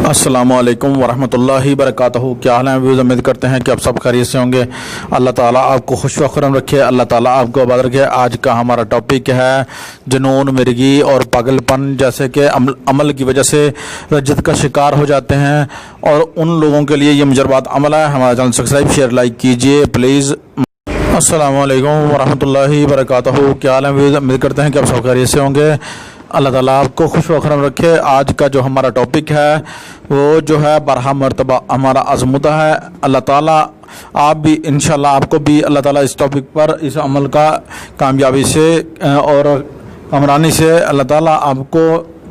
السلام علیکم ورحمۃ اللہ وبرکاتہ۔ کیا حال ہے ویوز؟ امید کرتے ہیں کہ آپ سب خیریت سے ہوں گے۔ اللہ تعالیٰ آپ کو خوش و خرم رکھے، اللہ تعالیٰ آپ کو آباد رکھے۔ آج کا ہمارا ٹاپک ہے جنون، مرگی اور پاگل پن جیسے کہ عمل کی وجہ سے رجت کا شکار ہو جاتے ہیں، اور ان لوگوں کے لیے یہ مجرعمل ہے۔ ہمارا چینل سبسکرائب شیئر لائک کیجیے پلیز۔ السلام علیکم ورحمۃ اللہ وبرکاتہ۔ کیا حال ہے ویوز؟ امید کرتے ہیں کہ آپ سب خیریت سے ہوں گے۔ اللہ تعالیٰ آپ کو خوش و خرم رکھے۔ آج کا جو ہمارا ٹاپک ہے وہ جو ہے بارہا مرتبہ ہمارا عظمت ہے۔ اللہ تعالیٰ آپ بھی انشاءاللہ آپ کو بھی اللہ تعالیٰ اس ٹاپک پر اس عمل کا کامیابی سے اور کامرانی سے اللہ تعالیٰ آپ کو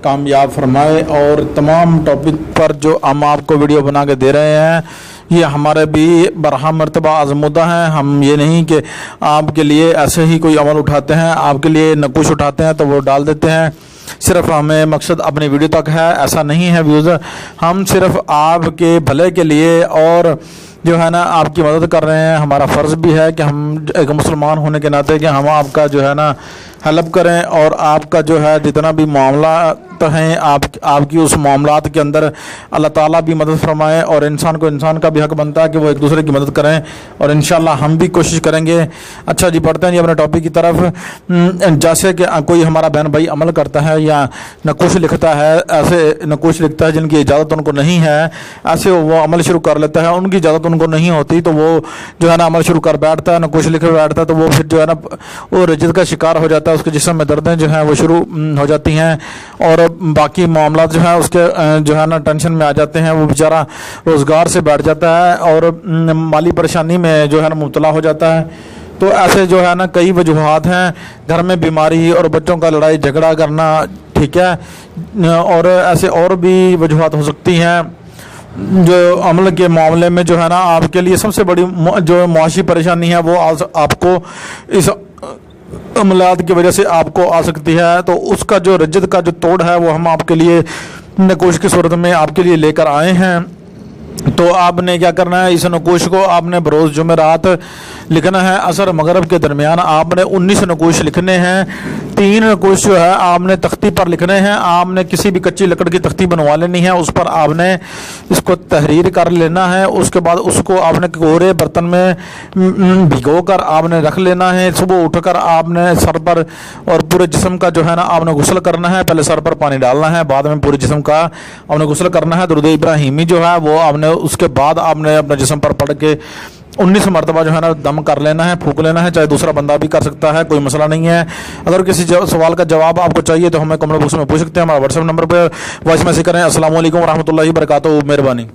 کامیاب فرمائے۔ اور تمام ٹاپک پر جو ہم آپ کو ویڈیو بنا کے دے رہے ہیں یہ ہمارے بھی بارہا مرتبہ آزمودہ ہیں۔ ہم یہ نہیں کہ آپ کے لیے ایسے ہی کوئی عمل اٹھاتے ہیں، آپ کے لیے نقوش اٹھاتے ہیں تو وہ ڈال دیتے ہیں، صرف ہمیں مقصد اپنی ویڈیو تک ہے، ایسا نہیں ہے ویوز۔ ہم صرف آپ کے بھلے کے لیے اور جو ہے نا آپ کی مدد کر رہے ہیں۔ ہمارا فرض بھی ہے کہ ہم ایک مسلمان ہونے کے ناطے کہ ہم آپ کا جو ہے نا ہیلپ کریں، اور آپ کا جو ہے جتنا بھی معاملات ہیں آپ کی اس معاملات کے اندر اللہ تعالیٰ بھی مدد فرمائے، اور انسان کا بھی حق بنتا ہے کہ وہ ایک دوسرے کی مدد کریں، اور انشاءاللہ ہم بھی کوشش کریں گے۔ اچھا جی، بڑھتے ہیں جی اپنے ٹاپک کی طرف۔ جیسے کہ کوئی ہمارا بہن بھائی عمل کرتا ہے یا نقوش لکھتا ہے، ایسے نقوش لکھتا ہے جن کی اجازت ان کو نہیں ہے، ایسے وہ عمل شروع کر لیتا ہے، ان کی اجازت ان کو نہیں ہوتی تو وہ جو ہے نا عمل شروع کر بیٹھتا ہے، نقوش لکھ بیٹھتا ہے، تو وہ پھر جو ہے نا وہ رجت کا شکار ہو جاتا ہے، اس کے جسم میں دردیں جو ہیں وہ شروع ہو جاتی ہیں، اور باقی معاملات جو ہیں اس کے جو ہے نا ٹینشن میں آ جاتے ہیں، وہ بیچارہ روزگار سے بیٹھ جاتا ہے اور مالی پریشانی میں جو ہے نا مبتلا ہو جاتا ہے۔ تو ایسے جو ہے نا کئی وجوہات ہیں، گھر میں بیماری اور بچوں کا لڑائی جھگڑا کرنا، ٹھیک ہے، اور ایسے اور بھی وجوہات ہو سکتی ہیں جو عمل کے معاملے میں جو ہے نا آپ کے لیے سب سے بڑی جو معاشی پریشانی ہے وہ آپ کو اس عملیات کی وجہ سے آپ کو آ سکتی ہے۔ تو اس کا جو رجت کا جو توڑ ہے وہ ہم آپ کے لیے نقوش کی صورت میں آپ کے لیے لے کر آئے ہیں۔ تو آپ نے کیا کرنا ہے، اس نقوش کو آپ نے بروز جمعرات لکھنا ہے، عصر مغرب کے درمیان آپ نے 19 نقوش لکھنے ہیں۔ 3 نقوش جو ہے آپ نے تختی پر لکھنے ہیں، آپ نے کسی بھی کچی لکڑ کی تختی بنوا لینی ہے، اس پر آپ نے اس کو تحریر کر لینا ہے، اس کے بعد اس کو آپ نے کورے برتن میں بھگو کر آپ نے رکھ لینا ہے۔ صبح اٹھ کر آپ نے سر پر اور پورے جسم کا جو ہے نا آپ نے غسل کرنا ہے، پہلے سر پر پانی ڈالنا ہے، بعد میں پورے جسم کا آپ نے غسل کرنا ہے۔ درود ابراہیمی جو ہے وہ آپ نے اس کے بعد آپ نے اپنے جسم پر پڑھ کے 19 مرتبہ جو ہے نا دم کر لینا ہے، پھونک لینا ہے، چاہے دوسرا بندہ بھی کر سکتا ہے، کوئی مسئلہ نہیں ہے۔ اگر کسی سوال کا جواب آپ کو چاہیے تو ہمیں کمنٹ باکس میں پوچھ سکتے ہیں، ہمارا واٹس ایپ نمبر پہ وائس میسج کریں۔ السلام علیکم ورحمۃ اللہ وبرکاتہ، مہربانی۔